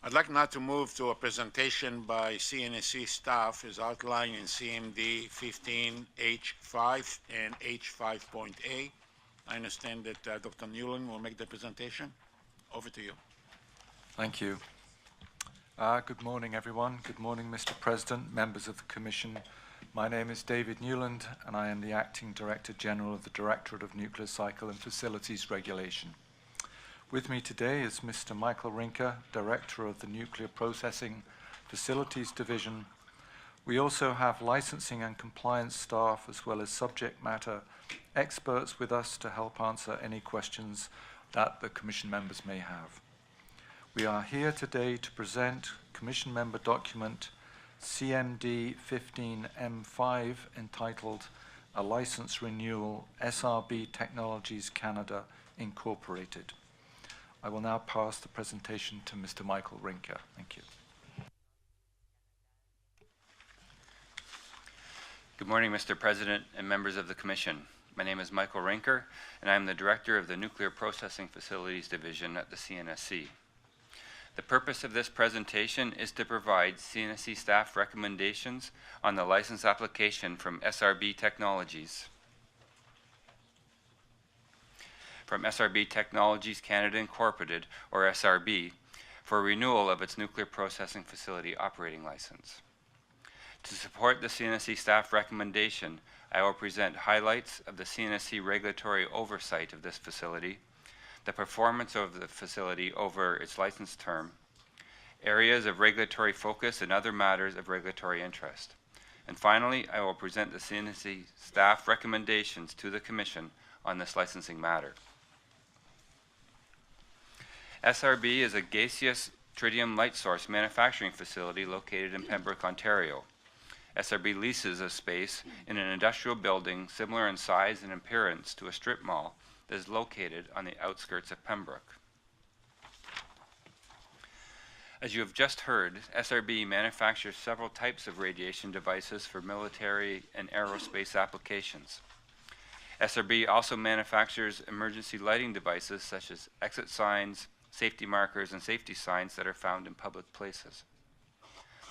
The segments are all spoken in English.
I'd like now to move to a presentation by CNSC staff as outlined in CMD 15H5 and H5.A. I understand that Dr. Newland will make the presentation. Over to you. Thank you. Good morning, everyone. Good morning, Mr. President, members of the Commission. My name is David Newland, and I am the Acting Director General of the Directorate of Nuclear Cycle and Facilities Regulation. With me today is Mr. Michael Rinker, Director of the Nuclear Processing Facilities Division. We also have licensing and compliance staff, as well as subject matter experts with us to help answer any questions that the Commission members may have. We are here today to present Commission member document CMD 15M5 entitled A License Renewal SRB Technologies Canada Incorporated. I will now pass the presentation to Mr. Michael Rinker. Thank you. Good morning, Mr. President and members of the Commission. My name is Michael Rinker, and I am the Director of the Nuclear Processing Facilities Division at the CNSC. The purpose of this presentation is to provide CNSC staff recommendations on the license application from SRB Technologies. From SRB Technologies Canada Incorporated, or SRB, for renewal of its nuclear processing facility operating license. To support the CNSC staff recommendation, I will present highlights of the CNSC regulatory oversight of this facility, the performance of the facility over its license term, areas of regulatory focus and other matters of regulatory interest. And finally, I will present the CNSC staff recommendations to the Commission on this licensing matter. SRB is a gaseous tritium light source manufacturing facility located in Pembroke, Ontario. SRB leases a space in an industrial building similar in size and appearance to a strip mall that is located on the outskirts of Pembroke. As you have just heard, SRB manufactures several types of radiation devices for military and aerospace applications. SRB also manufactures emergency lighting devices such as exit signs, safety markers, and safety signs that are found in public places.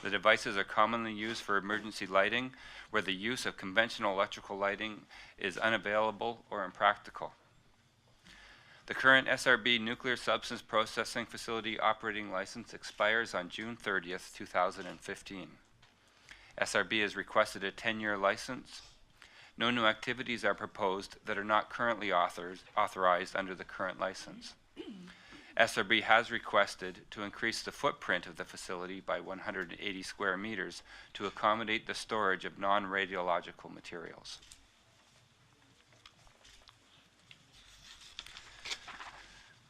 The devices are commonly used for emergency lighting where the use of conventional electrical lighting is unavailable or impractical. The current SRB Nuclear Substance Processing Facility operating license expires on June 30th, 2015. SRB has requested a 10-year license. No new activities are proposed that are not currently authorized under the current license. SRB has requested to increase the footprint of the facility by 180 square meters to accommodate the storage of non-radiological materials.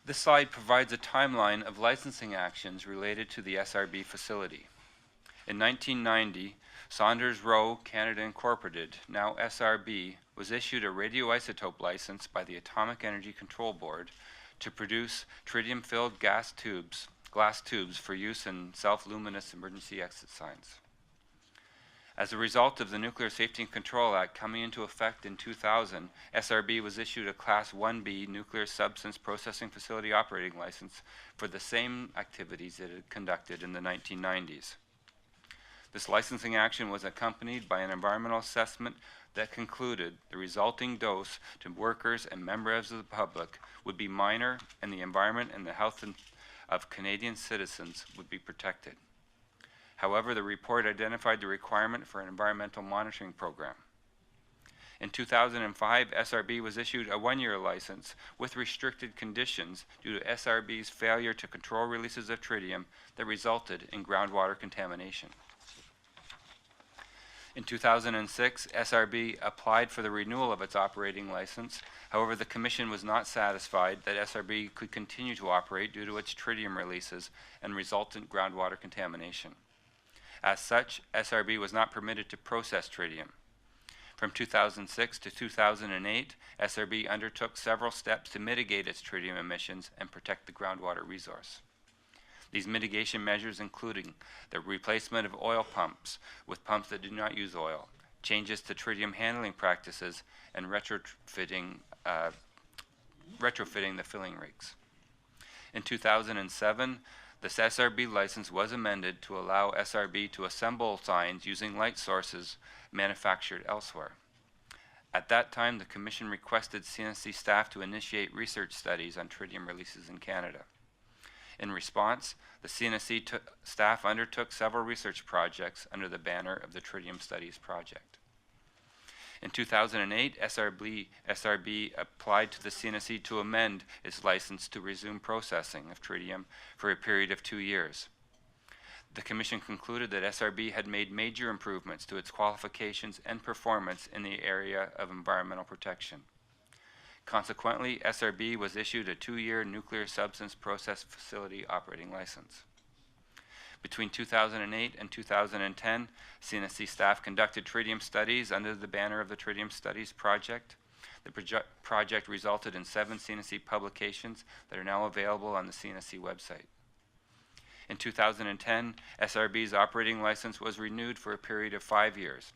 This slide provides a timeline of licensing actions related to the SRB facility. In 1990, Saunders Roe Canada Incorporated, now SRB, was issued a radioisotope license by the Atomic Energy Control Board to produce tritium-filled glass tubes for use in self-luminous emergency exit signs. As a result of the Nuclear Safety and Control Act coming into effect in 2000, SRB was issued a Class 1B Nuclear Substance Processing Facility operating license for the same activities it had conducted in the 1990s. This licensing action was accompanied by an environmental assessment that concluded the resulting dose to workers and members of the public would be minor, and the environment and the health of Canadian citizens would be protected. However, the report identified the requirement for an environmental monitoring program. In 2005, SRB was issued a 1-year license with restricted conditions due to SRB's failure to control releases of tritium that resulted in groundwater contamination. In 2006, SRB applied for the renewal of its operating license. However, the Commission was not satisfied that SRB could continue to operate due to its tritium releases and resultant groundwater contamination. As such, SRB was not permitted to process tritium. From 2006 to 2008, SRB undertook several steps to mitigate its tritium emissions and protect the groundwater resource. These mitigation measures including the replacement of oil pumps with pumps that do not use oil, changes to tritium handling practices, and retrofitting the filling rigs. In 2007, This SRB license was amended to allow SRB to assemble signs using light sources manufactured elsewhere. At that time, the Commission requested CNSC staff to initiate research studies on tritium releases in Canada. In response, the CNSC staff undertook several research projects under the banner of the Tritium Studies Project. In 2008, SRB applied to the CNSC to amend its license to resume processing of tritium for a period of 2 years. The Commission concluded that SRB had made major improvements to its qualifications and performance in the area of environmental protection. Consequently, SRB was issued a 2-year nuclear substance process facility operating license. Between 2008 and 2010, CNSC staff conducted tritium studies under the banner of the Tritium Studies Project. The project resulted in 7 CNSC publications that are now available on the CNSC website. In 2010, SRB's operating license was renewed for a period of 5 years.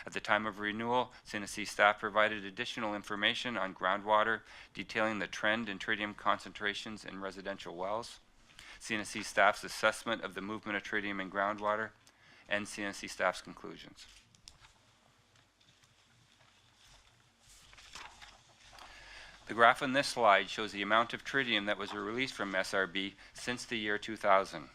At the time of renewal, CNSC staff provided additional information on groundwater, detailing the trend in tritium concentrations in residential wells, CNSC staff's assessment of the movement of tritium in groundwater, and CNSC staff's conclusions. The graph on this slide shows the amount of tritium that was released from SRB since the year 2000.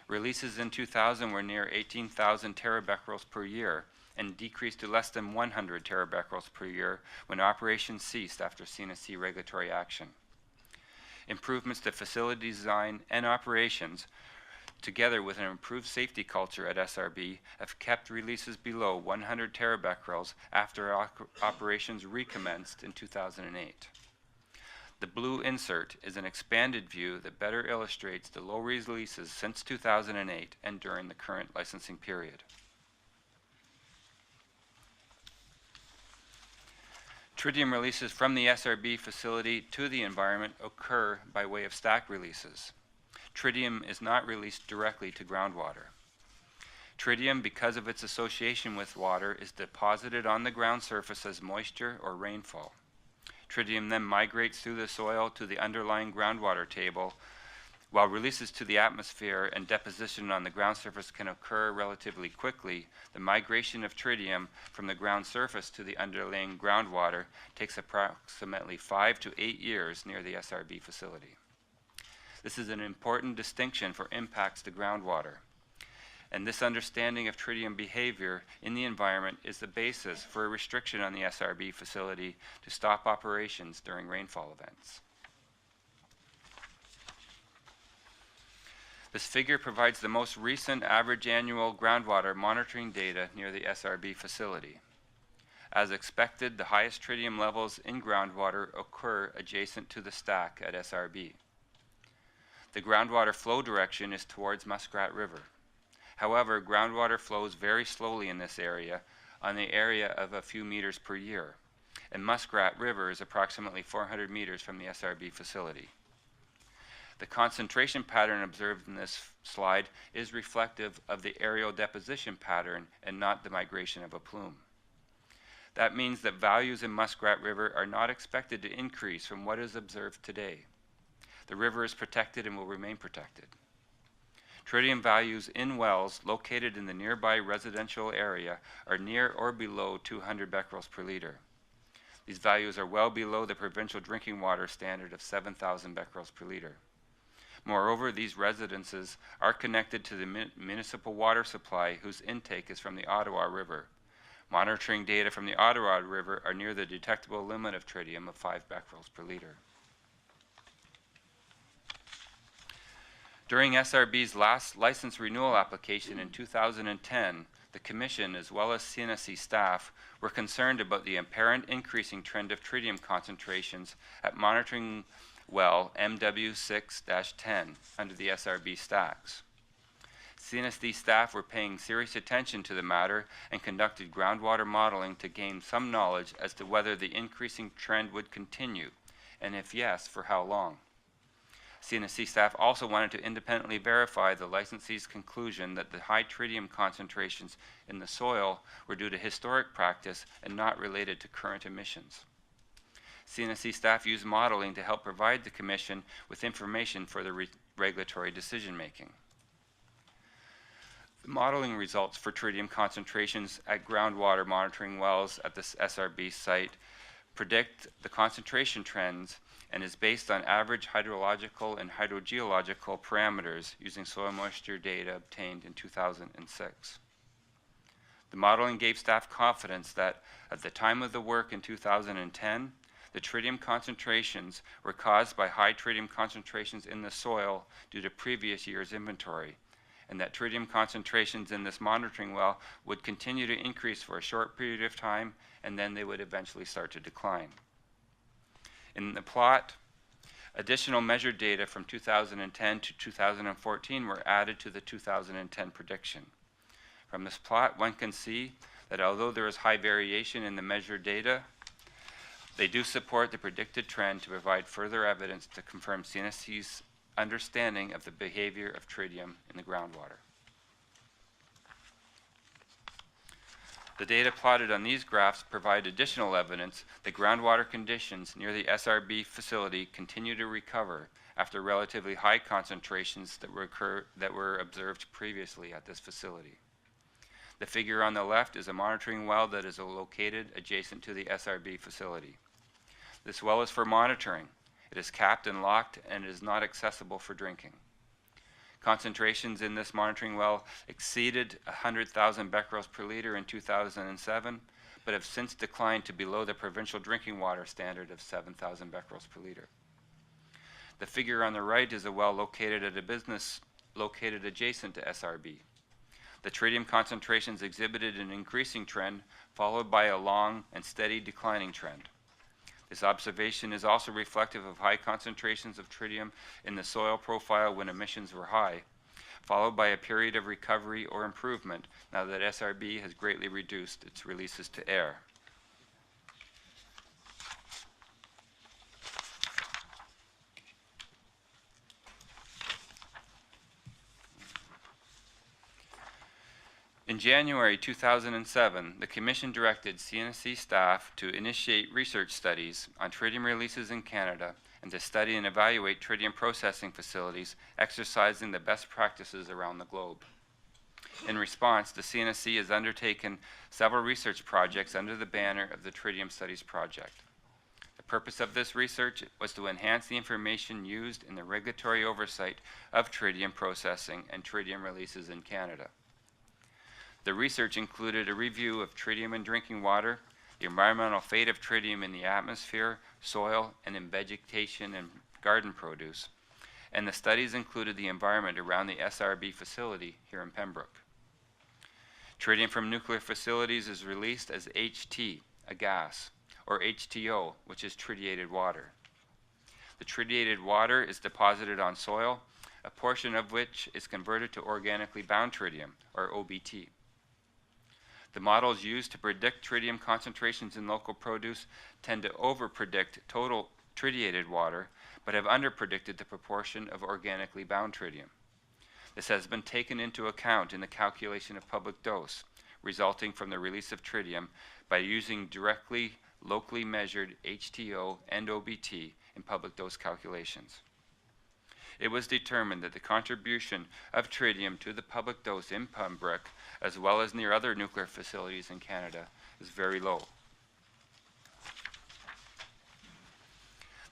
Releases in 2000 were near 18,000 terabecquerels per year and decreased to less than 100 terabecquerels per year when operations ceased after CNSC regulatory action. Improvements to facility design and operations, together with an improved safety culture at SRB, have kept releases below 100 terabecquerels after operations recommenced in 2008. The blue insert is an expanded view that better illustrates the low releases since 2008 and during the current licensing period. Tritium releases from the SRB facility to the environment occur by way of stack releases. Tritium is not released directly to groundwater. Tritium, because of its association with water, is deposited on the ground surface as moisture or rainfall. Tritium then migrates through the soil to the underlying groundwater table, while releases to the atmosphere and deposition on the ground surface can occur relatively quickly. The migration of tritium from the ground surface to the underlying groundwater takes approximately 5 to 8 years near the SRB facility. This is an important distinction for impacts to groundwater. And this understanding of tritium behavior in the environment is the basis for a restriction on the SRB facility to stop operations during rainfall events. This figure provides the most recent average annual groundwater monitoring data near the SRB facility. As expected, the highest tritium levels in groundwater occur adjacent to the stack at SRB. The groundwater flow direction is towards Muskrat River. However, groundwater flows very slowly in this area, on the area of a few meters per year, and Muskrat River is approximately 400 meters from the SRB facility. The concentration pattern observed in this slide is reflective of the aerial deposition pattern and not the migration of a plume. That means that values in Muskrat River are not expected to increase from what is observed today. The river is protected and will remain protected. Tritium values in wells located in the nearby residential area are near or below 200 becquerels per liter. These values are well below the provincial drinking water standard of 7,000 becquerels per liter. Moreover, these residences are connected to the municipal water supply whose intake is from the Ottawa River. Monitoring data from the Ottawa River are near the detectable limit of tritium of 5 becquerels per liter. During SRB's last license renewal application in 2010, the Commission, as well as CNSC staff, were concerned about the apparent increasing trend of tritium concentrations at monitoring well MW6-10 under the SRB stacks. CNSC staff were paying serious attention to the matter and conducted groundwater modeling to gain some knowledge as to whether the increasing trend would continue, and if yes, for how long. CNSC staff also wanted to independently verify the licensee's conclusion that the high tritium concentrations in the soil were due to historic practice and not related to current emissions. CNSC staff used modeling to help provide the Commission with information for the regulatory decision-making. The modeling results for tritium concentrations at groundwater monitoring wells at this SRB site predict the concentration trends and is based on average hydrological and hydrogeological parameters using soil moisture data obtained in 2006. The modeling gave staff confidence that at the time of the work in 2010, the tritium concentrations were caused by high tritium concentrations in the soil due to previous year's inventory, and that tritium concentrations in this monitoring well would continue to increase for a short period of time, and then they would eventually start to decline. In the plot, additional measured data from 2010 to 2014 were added to the 2010 prediction. From this plot, one can see that although there is high variation in the measured data, they do support the predicted trend to provide further evidence to confirm CNSC's understanding of the behavior of tritium in the groundwater. The data plotted on these graphs provide additional evidence that groundwater conditions near the SRB facility continue to recover after relatively high concentrations that were observed previously at this facility. The figure on the left is a monitoring well that is located adjacent to the SRB facility. This well is for monitoring. It is capped and locked and is not accessible for drinking. Concentrations in this monitoring well exceeded 100,000 becquerels per liter in 2007, but have since declined to below the provincial drinking water standard of 7,000 becquerels per liter. The figure on the right is a well located at a business located adjacent to SRB. The tritium concentrations exhibited an increasing trend, followed by a long and steady declining trend. This observation is also reflective of high concentrations of tritium in the soil profile when emissions were high, followed by a period of recovery or improvement now that SRB has greatly reduced its releases to air. In January 2007, the Commission directed CNSC staff to initiate research studies on tritium releases in Canada and to study and evaluate tritium processing facilities exercising the best practices around the globe. In response, the CNSC has undertaken several research projects under the banner of the Tritium Studies Project. The purpose of this research was to enhance the information used in the regulatory oversight of tritium processing and tritium releases in Canada. The research included a review of tritium in drinking water, the environmental fate of tritium in the atmosphere, soil, and in vegetation and garden produce, and the studies included the environment around the SRB facility here in Pembroke. Tritium from nuclear facilities is released as HT, a gas, or HTO, which is tritiated water. The tritiated water is deposited on soil, a portion of which is converted to organically bound tritium, or OBT. The models used to predict tritium concentrations in local produce tend to over-predict total tritiated water, but have under-predicted the proportion of organically bound tritium. This has been taken into account in the calculation of public dose, resulting from the release of tritium by using directly locally measured HTO and OBT in public dose calculations. It was determined that the contribution of tritium to the public dose in Pembroke, as well as near other nuclear facilities in Canada, is very low.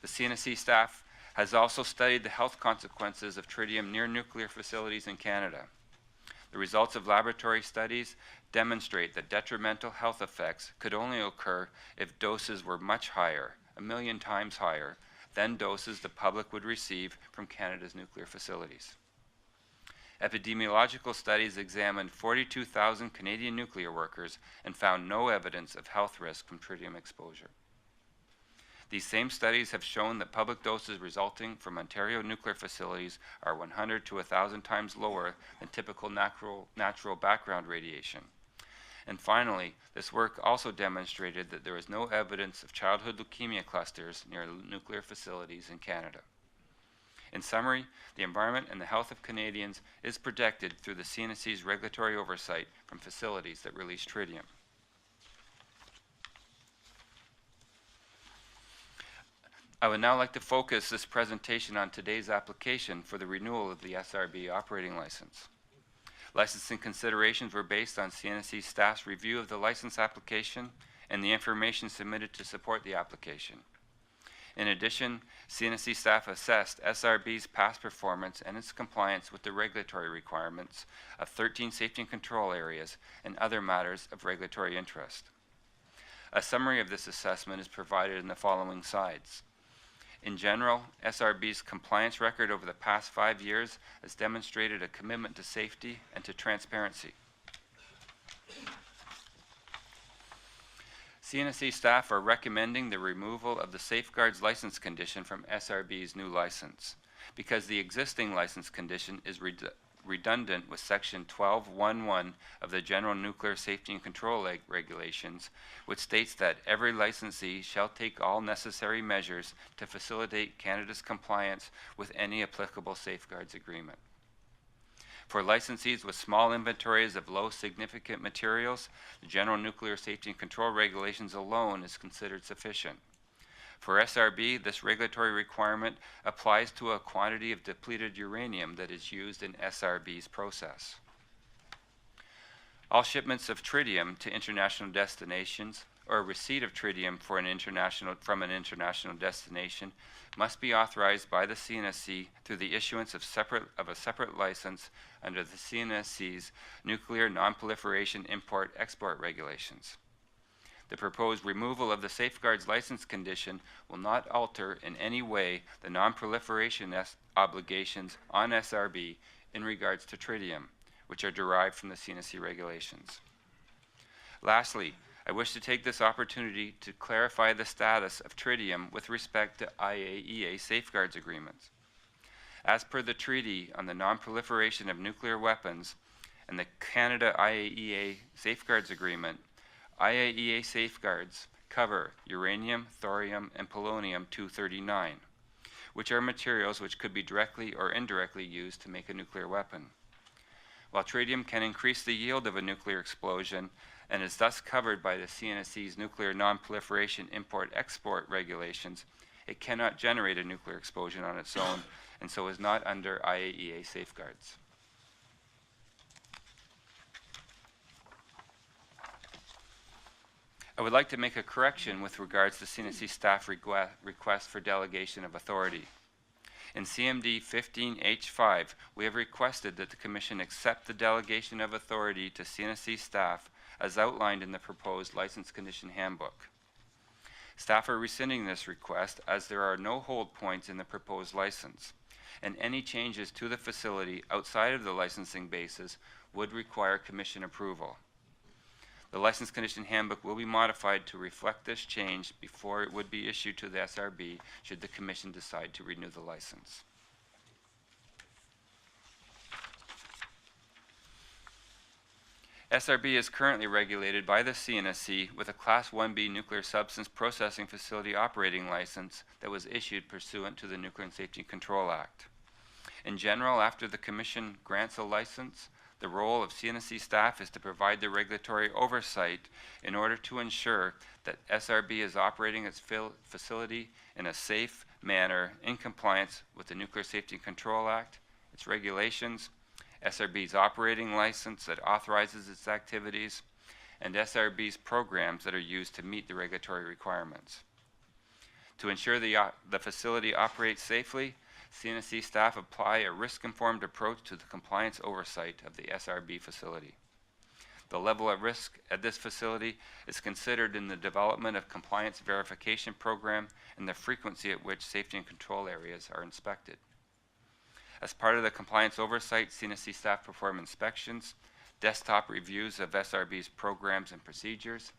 The CNSC staff has also studied the health consequences of tritium near nuclear facilities in Canada. The results of laboratory studies demonstrate that detrimental health effects could only occur if doses were much higher, 1 million times higher, than doses the public would receive from Canada's nuclear facilities. Epidemiological studies examined 42,000 Canadian nuclear workers and found no evidence of health risk from tritium exposure. These same studies have shown that public doses resulting from Ontario nuclear facilities are 100 to 1,000 times lower than typical natural background radiation. And finally, this work also demonstrated that there is no evidence of childhood leukemia clusters near nuclear facilities in Canada. In summary, the environment and the health of Canadians is protected through the CNSC's regulatory oversight from facilities that release tritium. I would now like to focus this presentation on today's application for the renewal of the SRB operating license. Licensing considerations were based on CNSC staff's review of the license application and the information submitted to support the application. In addition, CNSC staff assessed SRB's past performance and its compliance with the regulatory requirements of 13 safety and control areas and other matters of regulatory interest. A summary of this assessment is provided in the following slides. In general, SRB's compliance record over the past 5 years has demonstrated a commitment to safety and to transparency. CNSC staff are recommending the removal of the safeguards license condition from SRB's new license because the existing license condition is redundant with Section 12.1.1 of the General Nuclear Safety and Control Regulations, which states that every licensee shall take all necessary measures to facilitate Canada's compliance with any applicable safeguards agreement. For licensees with small inventories of low significant materials, the General Nuclear Safety and Control Regulations alone is considered sufficient. For SRB, this regulatory requirement applies to a quantity of depleted uranium that is used in SRB's process. All shipments of tritium to international destinations or receipt of tritium from an international destination must be authorized by the CNSC through the issuance of a separate license under the CNSC's Nuclear Non-Proliferation Import-Export Regulations. The proposed removal of the safeguards license condition will not alter in any way the non-proliferation obligations on SRB in regards to tritium, which are derived from the CNSC regulations. Lastly, I wish to take this opportunity to clarify the status of tritium with respect to IAEA safeguards agreements. As per the Treaty on the Non-Proliferation of Nuclear Weapons and the Canada IAEA Safeguards Agreement, IAEA safeguards cover uranium, thorium, and polonium-239, which are materials which could be directly or indirectly used to make a nuclear weapon. While tritium can increase the yield of a nuclear explosion and is thus covered by the CNSC's Nuclear Non-Proliferation Import-Export Regulations, it cannot generate a nuclear explosion on its own and so is not under IAEA safeguards. I would like to make a correction with regards to CNSC staff request for delegation of authority. In CMD 15H5, we have requested that the Commission accept the delegation of authority to CNSC staff as outlined in the proposed License Condition Handbook. Staff are rescinding this request as there are no hold points in the proposed license, and any changes to the facility outside of the licensing basis would require Commission approval. The License Condition Handbook will be modified to reflect this change before it would be issued to the SRB should the Commission decide to renew the license. SRB is currently regulated by the CNSC with a Class 1B Nuclear Substance Processing Facility Operating License that was issued pursuant to the Nuclear and Safety and Control Act. In general, after the Commission grants a license, the role of CNSC staff is to provide the regulatory oversight in order to ensure that SRB is operating its facility in a safe manner in compliance with the Nuclear Safety and Control Act, its regulations, SRB's operating license that authorizes its activities, and SRB's programs that are used to meet the regulatory requirements. To ensure the facility operates safely, CNSC staff apply a risk-informed approach to the compliance oversight of the SRB facility. The level of risk at this facility is considered in the development of compliance verification program and the frequency at which safety and control areas are inspected. As part of the compliance oversight, CNSC staff perform inspections, desktop reviews of SRB's programs and procedures,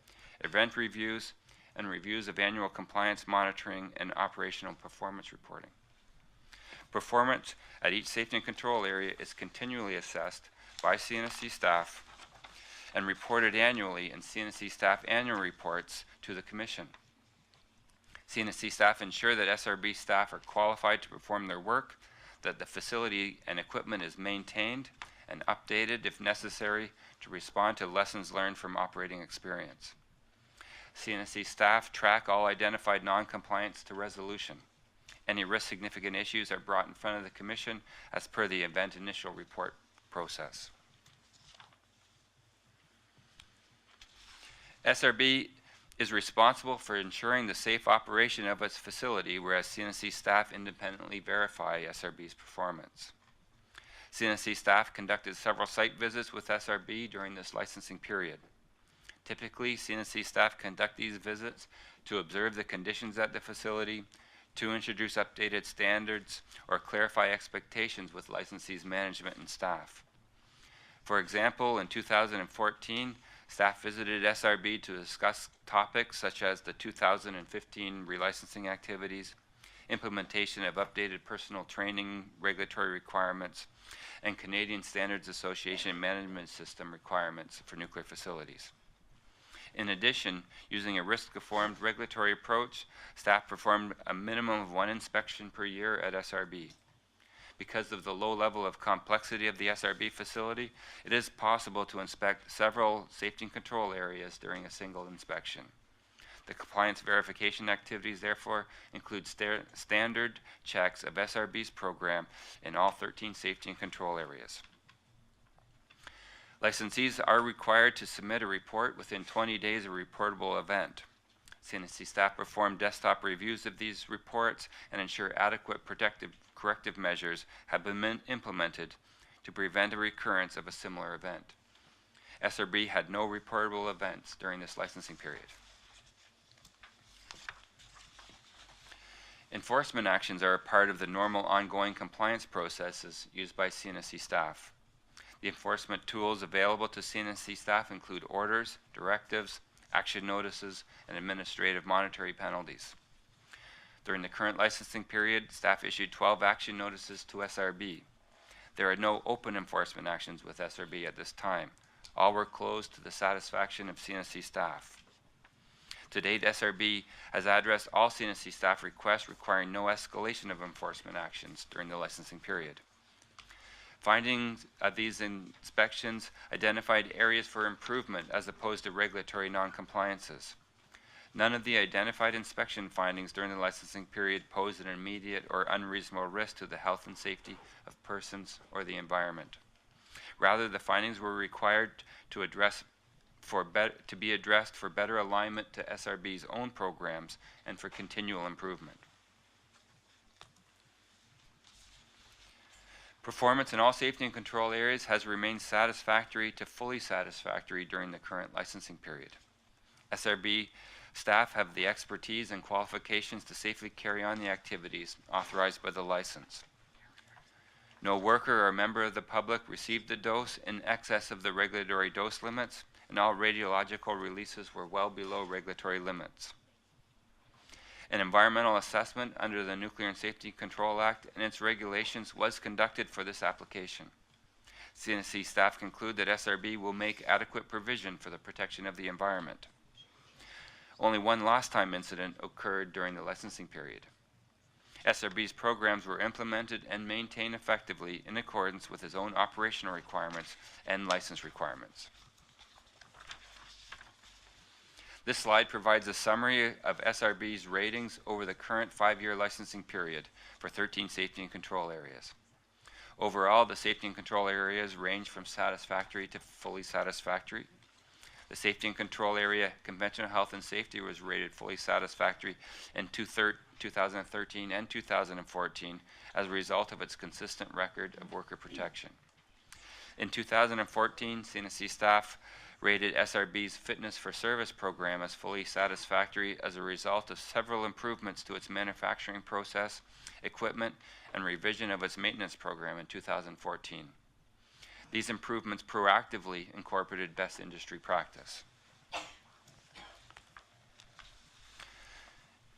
event reviews, and reviews of annual compliance monitoring and operational performance reporting. Performance at each safety and control area is continually assessed by CNSC staff and reported annually in CNSC staff annual reports to the Commission. CNSC staff ensure that SRB staff are qualified to perform their work, that the facility and equipment is maintained and updated if necessary to respond to lessons learned from operating experience. CNSC staff track all identified non-compliance to resolution. Any risk significant issues are brought in front of the Commission as per the event initial report process. SRB is responsible for ensuring the safe operation of its facility, whereas CNSC staff independently verify SRB's performance. CNSC staff conducted several site visits with SRB during this licensing period. Typically, CNSC staff conduct these visits to observe the conditions at the facility, to introduce updated standards, or clarify expectations with licensees' management and staff. For example, in 2014, staff visited SRB to discuss topics such as the 2015 relicensing activities, implementation of updated personal training regulatory requirements, and Canadian Standards Association management system requirements for nuclear facilities. In addition, using a risk-informed regulatory approach, staff performed a minimum of 1 inspection per year at SRB. Because of the low level of complexity of the SRB facility, it is possible to inspect several safety and control areas during a single inspection. The compliance verification activities, therefore, include standard checks of SRB's program in all 13 safety and control areas. Licensees are required to submit a report within 20 days of a reportable event. CNSC staff perform desktop reviews of these reports and ensure adequate corrective measures have been implemented to prevent a recurrence of a similar event. SRB had no reportable events during this licensing period. Enforcement actions are a part of the normal ongoing compliance processes used by CNSC staff. The enforcement tools available to CNSC staff include orders, directives, action notices, and administrative monetary penalties. During the current licensing period, staff issued 12 action notices to SRB. There are no open enforcement actions with SRB at this time. All were closed to the satisfaction of CNSC staff. To date, SRB has addressed all CNSC staff requests requiring no escalation of enforcement actions during the licensing period. Findings of these inspections identified areas for improvement as opposed to regulatory non-compliances. None of the identified inspection findings during the licensing period posed an immediate or unreasonable risk to the health and safety of persons or the environment. Rather, the findings were required to be addressed for better alignment to SRB's own programs and for continual improvement. Performance in all safety and control areas has remained satisfactory to fully satisfactory during the current licensing period. SRB staff have the expertise and qualifications to safely carry on the activities authorized by the license. No worker or member of the public received a dose in excess of the regulatory dose limits, and all radiological releases were well below regulatory limits. An environmental assessment under the Nuclear and Safety Control Act and its regulations was conducted for this application. CNSC staff conclude that SRB will make adequate provision for the protection of the environment. Only one lost time incident occurred during the licensing period. SRB's programs were implemented and maintained effectively in accordance with its own operational requirements and license requirements. This slide provides a summary of SRB's ratings over the current 5-year licensing period for 13 safety and control areas. Overall, the safety and control areas range from satisfactory to fully satisfactory. The safety and control area, conventional health and safety, was rated fully satisfactory in 2013 and 2014 as a result of its consistent record of worker protection. In 2014, CNSC staff rated SRB's Fitness for Service program as fully satisfactory as a result of several improvements to its manufacturing process, equipment, and revision of its maintenance program in 2014. These improvements proactively incorporated best industry practice.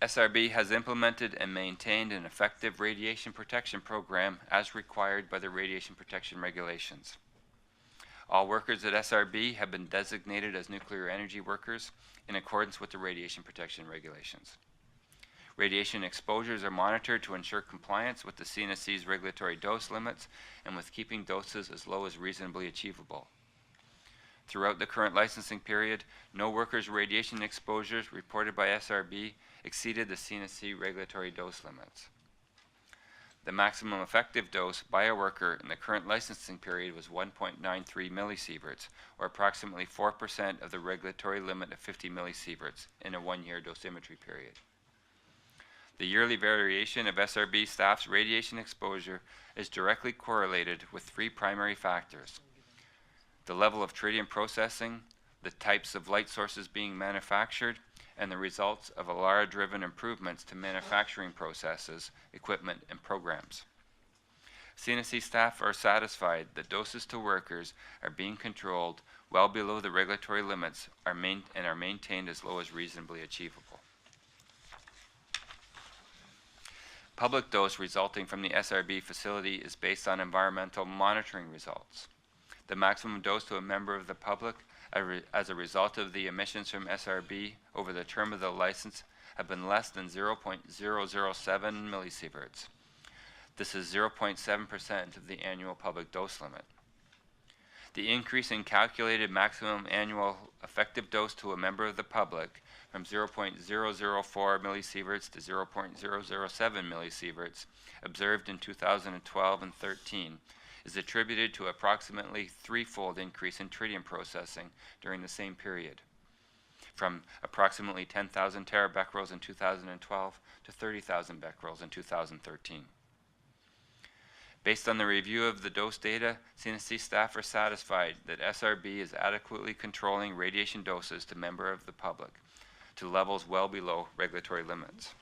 SRB has implemented and maintained an effective radiation protection program as required by the radiation protection regulations. All workers at SRB have been designated as nuclear energy workers in accordance with the radiation protection regulations. Radiation exposures are monitored to ensure compliance with the CNSC's regulatory dose limits and with keeping doses as low as reasonably achievable. Throughout the current licensing period, no workers' radiation exposures reported by SRB exceeded the CNSC regulatory dose limits. The maximum effective dose by a worker in the current licensing period was 1.93 millisieverts, or approximately 4% of the regulatory limit of 50 millisieverts in a one-year dosimetry period. The yearly variation of SRB staff's radiation exposure is directly correlated with three primary factors: the level of tritium processing, the types of light sources being manufactured, and the results of ALARA-driven improvements to manufacturing processes, equipment, and programs. CNSC staff are satisfied that doses to workers are being controlled well below the regulatory limits and are maintained as low as reasonably achievable. Public dose resulting from the SRB facility is based on environmental monitoring results. The maximum dose to a member of the public as a result of the emissions from SRB over the term of the license have been less than 0.007 millisieverts. This is 0.7% of the annual public dose limit. The increase in calculated maximum annual effective dose to a member of the public from 0.004 millisieverts to 0.007 millisieverts observed in 2012 and 13 is attributed to approximately threefold increase in tritium processing during the same period, from approximately 10,000 terabecquerels in 2012 to 30,000 becquerels in 2013. Based on the review of the dose data, CNSC staff are satisfied that SRB is adequately controlling radiation doses to members of the public to levels well below regulatory limits.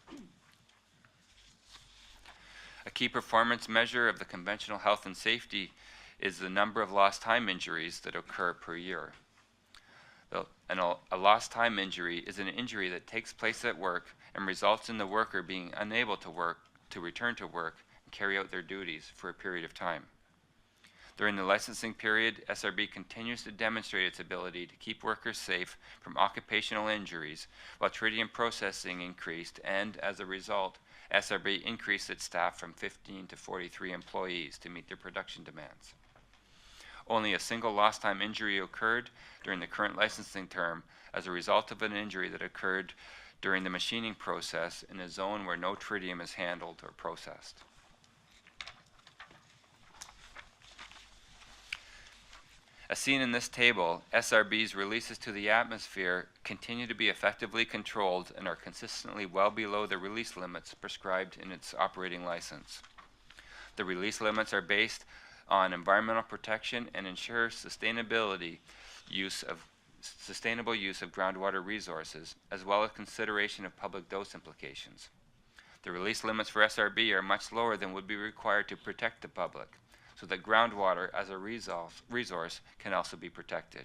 A key performance measure of the conventional health and safety is the number of lost time injuries that occur per year. A lost time injury is an injury that takes place at work and results in the worker being unable to return to work and carry out their duties for a period of time. During the licensing period, SRB continues to demonstrate its ability to keep workers safe from occupational injuries, while tritium processing increased, and as a result, SRB increased its staff from 15 to 43 employees to meet their production demands. Only a single lost time injury occurred during the current licensing term as a result of an injury that occurred during the machining process in a zone where no tritium is handled or processed. As seen in this table, SRB's releases to the atmosphere continue to be effectively controlled and are consistently well below the release limits prescribed in its operating license. The release limits are based on environmental protection and ensure sustainable use of groundwater resources, as well as consideration of public dose implications. The release limits for SRB are much lower than would be required to protect the public, so that groundwater as a resource can also be protected.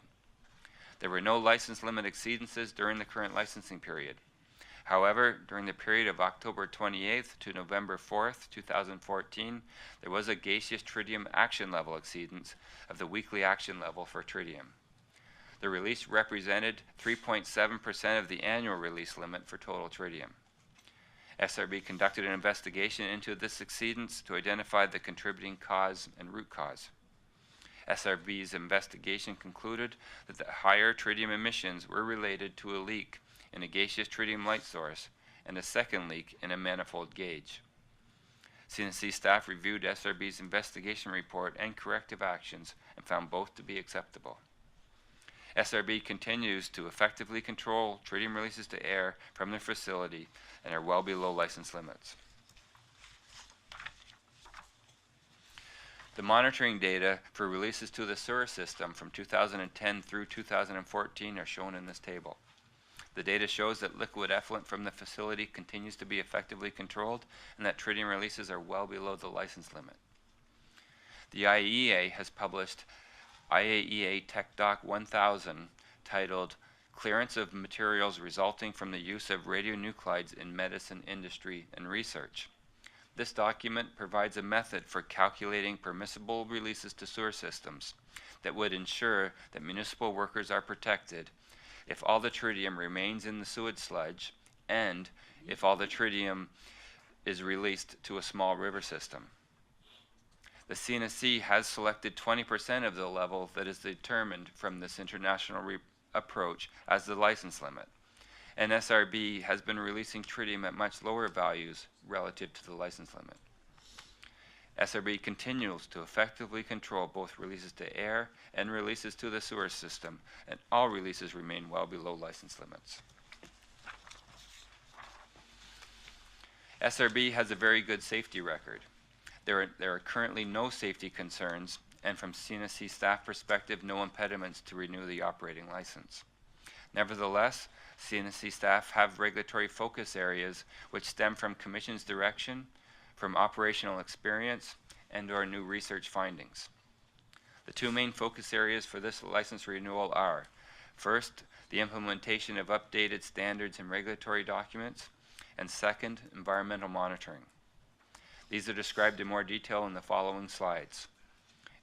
There were no license limit exceedances during the current licensing period. However, during the period of October 28th to November 4th, 2014, there was a gaseous tritium action level exceedance of the weekly action level for tritium. The release represented 3.7% of the annual release limit for total tritium. SRB conducted an investigation into this exceedance to identify the contributing cause and root cause. SRB's investigation concluded that the higher tritium emissions were related to a leak in a gaseous tritium light source and a second leak in a manifold gauge. CNSC staff reviewed SRB's investigation report and corrective actions and found both to be acceptable. SRB continues to effectively control tritium releases to air from their facility and are well below license limits. The monitoring data for releases to the sewer system from 2010 through 2014 are shown in this table. The data shows that liquid effluent from the facility continues to be effectively controlled and that tritium releases are well below the license limit. The IAEA has published IAEA Tech Doc 1000 titled Clearance of Materials Resulting from the Use of Radionuclides in Medicine Industry and Research. This document provides a method for calculating permissible releases to sewer systems that would ensure that municipal workers are protected if all the tritium remains in the sewage sludge and if all the tritium is released to a small river system. The CNSC has selected 20% of the level that is determined from this international approach as the license limit, and SRB has been releasing tritium at much lower values relative to the license limit. SRB continues to effectively control both releases to air and releases to the sewer system, and all releases remain well below license limits. SRB has a very good safety record. There are currently no safety concerns, and from CNSC staff perspective, no impediments to renew the operating license. Nevertheless, CNSC staff have regulatory focus areas which stem from Commission's direction, from operational experience, and/or new research findings. The two main focus areas for this license renewal are, first, the implementation of updated standards and regulatory documents, and second, environmental monitoring. These are described in more detail in the following slides.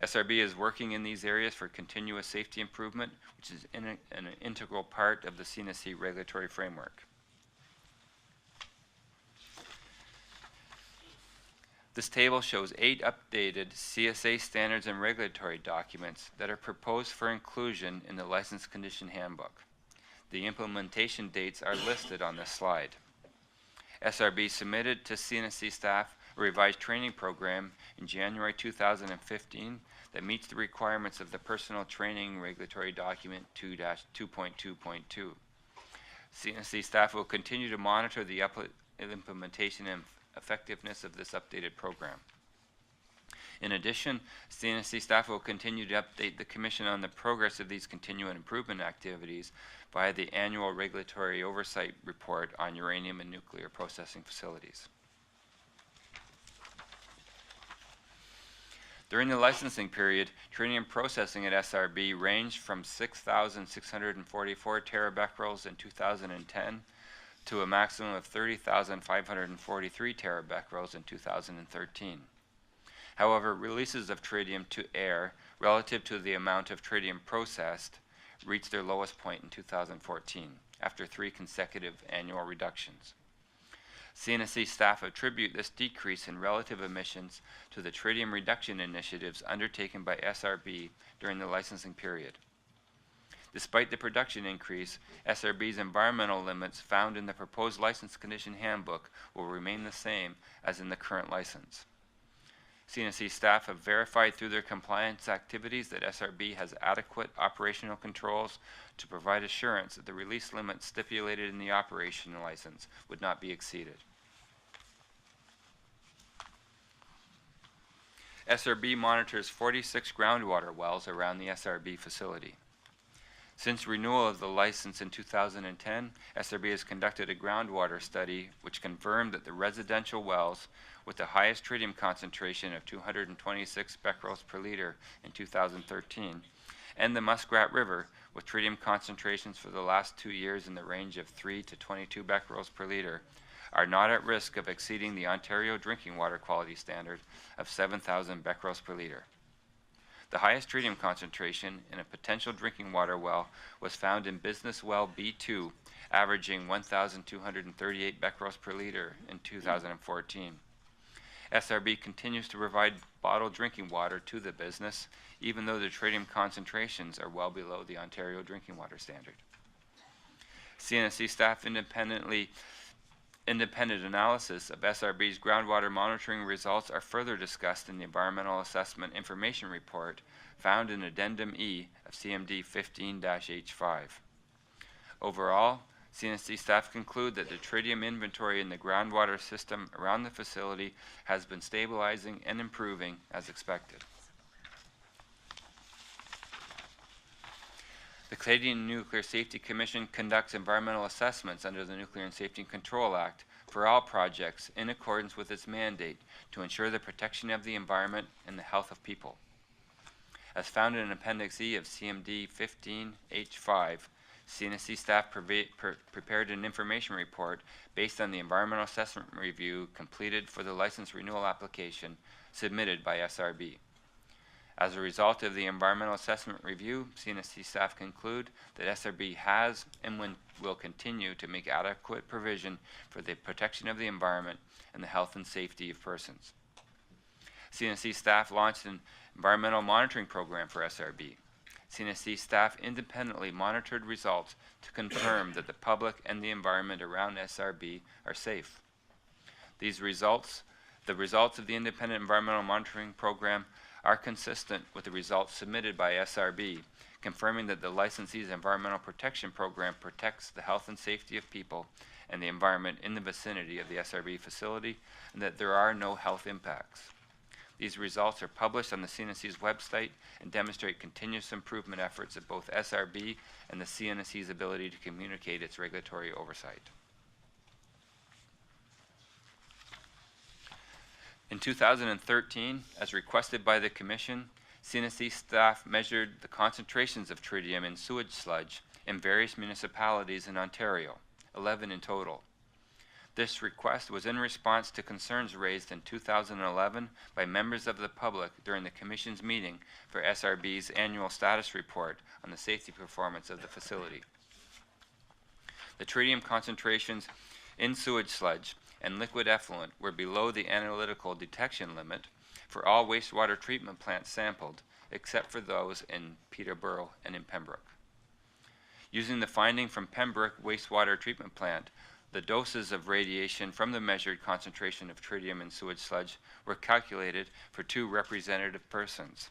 SRB is working in these areas for continuous safety improvement, which is an integral part of the CNSC regulatory framework. This table shows 8 updated CSA standards and regulatory documents that are proposed for inclusion in the License Condition Handbook. The implementation dates are listed on this slide. SRB submitted to CNSC staff a revised training program in January 2015 that meets the requirements of the Personal Training Regulatory Document 2-2.2.2. CNSC staff will continue to monitor the implementation and effectiveness of this updated program. In addition, CNSC staff will continue to update the Commission on the progress of these continuing improvement activities via the annual Regulatory Oversight Report on uranium and nuclear processing facilities. During the licensing period, tritium processing at SRB ranged from 6,644 terabecquerels in 2010 to a maximum of 30,543 terabecquerels in 2013. However, releases of tritium to air relative to the amount of tritium processed reached their lowest point in 2014 after 3 consecutive annual reductions. CNSC staff attribute this decrease in relative emissions to the tritium reduction initiatives undertaken by SRB during the licensing period. Despite the production increase, SRB's environmental limits found in the proposed License Condition Handbook will remain the same as in the current license. CNSC staff have verified through their compliance activities that SRB has adequate operational controls to provide assurance that the release limits stipulated in the operation license would not be exceeded. SRB monitors 46 groundwater wells around the SRB facility. Since renewal of the license in 2010, SRB has conducted a groundwater study which confirmed that the residential wells with the highest tritium concentration of 226 becquerels per liter in 2013 and the Muskrat River with tritium concentrations for the last 2 years in the range of 3 to 22 becquerels per liter are not at risk of exceeding the Ontario drinking water quality standard of 7,000 becquerels per liter. The highest tritium concentration in a potential drinking water well was found in Business Well B2, averaging 1,238 becquerels per liter in 2014. SRB continues to provide bottled drinking water to the business, even though the tritium concentrations are well below the Ontario drinking water standard. CNSC staff independent analysis of SRB's groundwater monitoring results are further discussed in the Environmental Assessment Information Report found in Addendum E of CMD 15-H5. Overall, CNSC staff conclude that the tritium inventory in the groundwater system around the facility has been stabilizing and improving as expected. The Canadian Nuclear Safety Commission conducts environmental assessments under the Nuclear and Safety and Control Act for all projects in accordance with its mandate to ensure the protection of the environment and the health of people. As found in Appendix E of CMD 15-H5, CNSC staff prepared an information report based on the environmental assessment review completed for the license renewal application submitted by SRB. As a result of the environmental assessment review, CNSC staff conclude that SRB has and will continue to make adequate provision for the protection of the environment and the health and safety of persons. CNSC staff launched an environmental monitoring program for SRB. CNSC staff independently monitored results to confirm that the public and the environment around SRB are safe. These results The results of the Independent Environmental Monitoring Program are consistent with the results submitted by SRB, confirming that the licensee's environmental protection program protects the health and safety of people and the environment in the vicinity of the SRB facility, and that there are no health impacts. These results are published on the CNSC's website and demonstrate continuous improvement efforts of both SRB and the CNSC's ability to communicate its regulatory oversight. In 2013, as requested by the Commission, CNSC staff measured the concentrations of tritium in sewage sludge in various municipalities in Ontario, 11 in total. This request was in response to concerns raised in 2011 by members of the public during the Commission's meeting for SRB's annual status report on the safety performance of the facility. The tritium concentrations in sewage sludge and liquid effluent were below the analytical detection limit for all wastewater treatment plants sampled, except for those in Peterborough and in Pembroke. Using the finding from Pembroke wastewater treatment plant, the doses of radiation from the measured concentration of tritium in sewage sludge were calculated for 2 representative persons: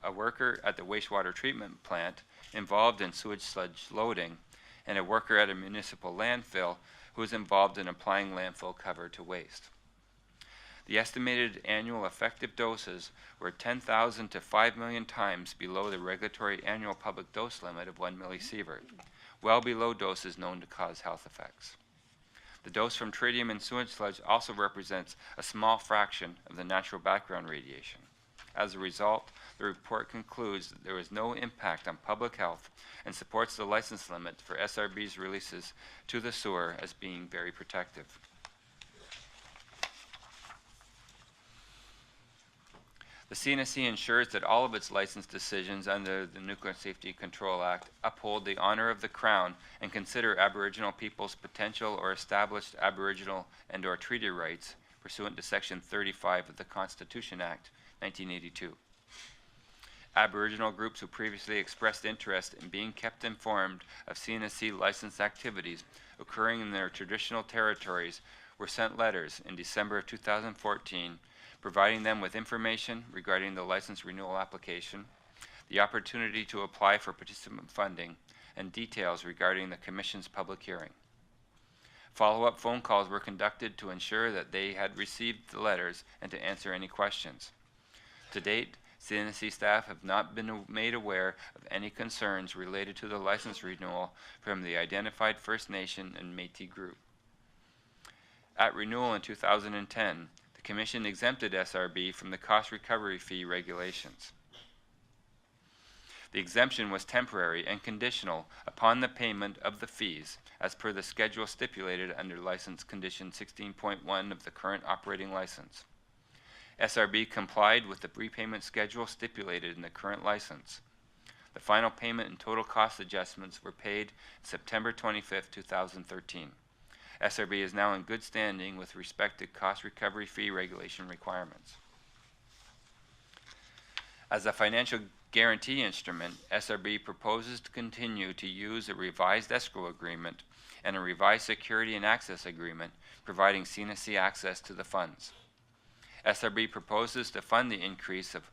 a worker at the wastewater treatment plant involved in sewage sludge loading, and a worker at a municipal landfill who was involved in applying landfill cover to waste. The estimated annual effective doses were 10,000 to 5 million times below the regulatory annual public dose limit of 1 millisievert, well below doses known to cause health effects. The dose from tritium in sewage sludge also represents a small fraction of the natural background radiation. As a result, the report concludes that there is no impact on public health and supports the license limit for SRB's releases to the sewer as being very protective. The CNSC ensures that all of its license decisions under the Nuclear Safety Control Act uphold the honor of the Crown and consider Aboriginal people's potential or established Aboriginal and/or treaty rights pursuant to Section 35 of the Constitution Act, 1982. Aboriginal groups who previously expressed interest in being kept informed of CNSC license activities occurring in their traditional territories were sent letters in December of 2014 providing them with information regarding the license renewal application, the opportunity to apply for participant funding, and details regarding the Commission's public hearing. Follow-up phone calls were conducted to ensure that they had received the letters and to answer any questions. To date, CNSC staff have not been made aware of any concerns related to the license renewal from the identified First Nation and Métis group. At renewal in 2010, the Commission exempted SRB from the cost recovery fee regulations. The exemption was temporary and conditional upon the payment of the fees as per the schedule stipulated under License Condition 16.1 of the current operating license. SRB complied with the repayment schedule stipulated in the current license. The final payment and total cost adjustments were paid September 25, 2013. SRB is now in good standing with respect to cost recovery fee regulation requirements. As a financial guarantee instrument, SRB proposes to continue to use a revised escrow agreement and a revised security and access agreement, providing CNSC access to the funds. SRB proposes to fund the increase of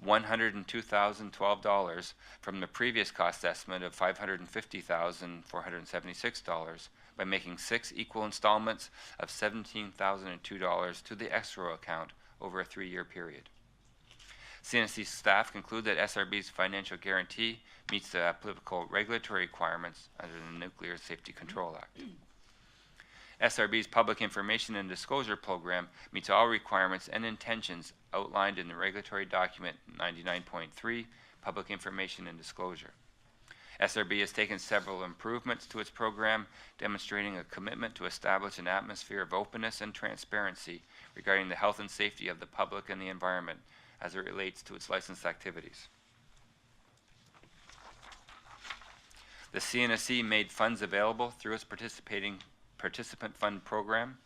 $102,012 from the previous cost estimate of $550,476 by making 6 equal installments of $17,002 to the escrow account over a 3-year period. CNSC staff conclude that SRB's financial guarantee meets the applicable regulatory requirements under the Nuclear Safety Control Act. SRB's Public Information and Disclosure Program meets all requirements and intentions outlined in the regulatory document 99.3, Public Information and Disclosure. SRB has taken several improvements to its program, demonstrating a commitment to establish an atmosphere of openness and transparency regarding the health and safety of the public and the environment as it relates to its licensed activities. The CNSC made funds available through its participant fund program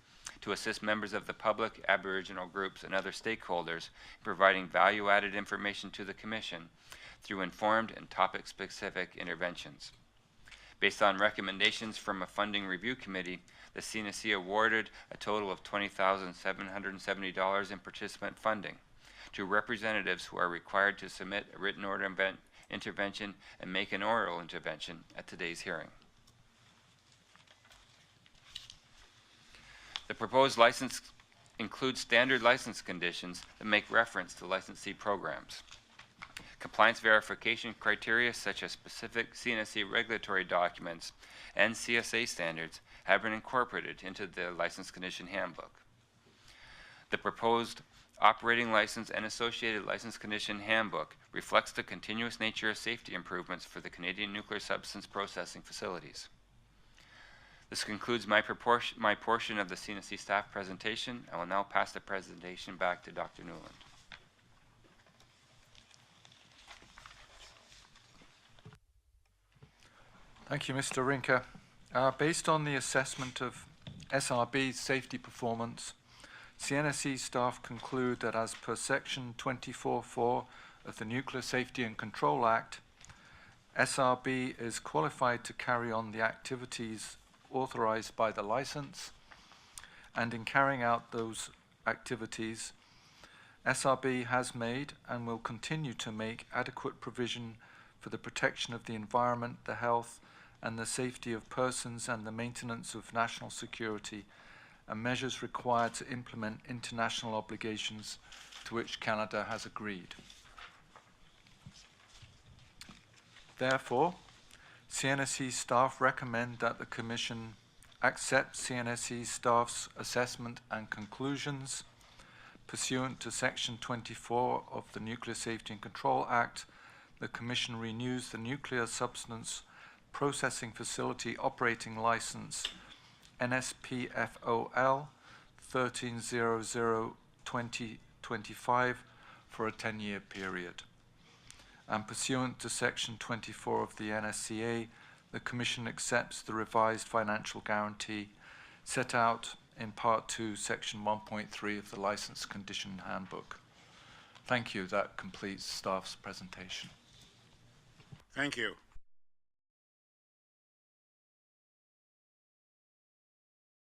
to assist members of the public, Aboriginal groups, and other stakeholders in providing value-added information to the Commission through informed and topic-specific interventions. Based on recommendations from a funding review committee, the CNSC awarded a total of $20,770 in participant funding to representatives who are required to submit a written order intervention and make an oral intervention at today's hearing. The proposed license includes standard license conditions that make reference to licensee programs. Compliance verification criteria such as specific CNSC regulatory documents and CSA standards have been incorporated into the License Condition Handbook. The proposed operating license and associated license condition handbook reflects the continuous nature of safety improvements for the Canadian nuclear substance processing facilities. This concludes my portion of the CNSC staff presentation. I will now pass the presentation back to Dr. Newland. Thank you, Mr. Rinker. Based on the assessment of SRB's safety performance, CNSC staff conclude that as per Section 24(4) of the Nuclear Safety and Control Act, SRB is qualified to carry on the activities authorized by the license, and in carrying out those activities, SRB has made and will continue to make adequate provision for the protection of the environment, the health, and the safety of persons and the maintenance of national security, and measures required to implement international obligations to which Canada has agreed. Therefore, CNSC staff recommend that the Commission accept CNSC staff's assessment and conclusions. Pursuant to Section 24 of the Nuclear Safety and Control Act, the Commission renews the Nuclear Substance Processing Facility Operating License NSPFOL 1300-2025 for a 10-year period. And pursuant to Section 24 of the NSCA, the Commission accepts the revised financial guarantee set out in Part 2, Section 1.3 of the License Condition Handbook. Thank you. That completes staff's presentation. Thank you.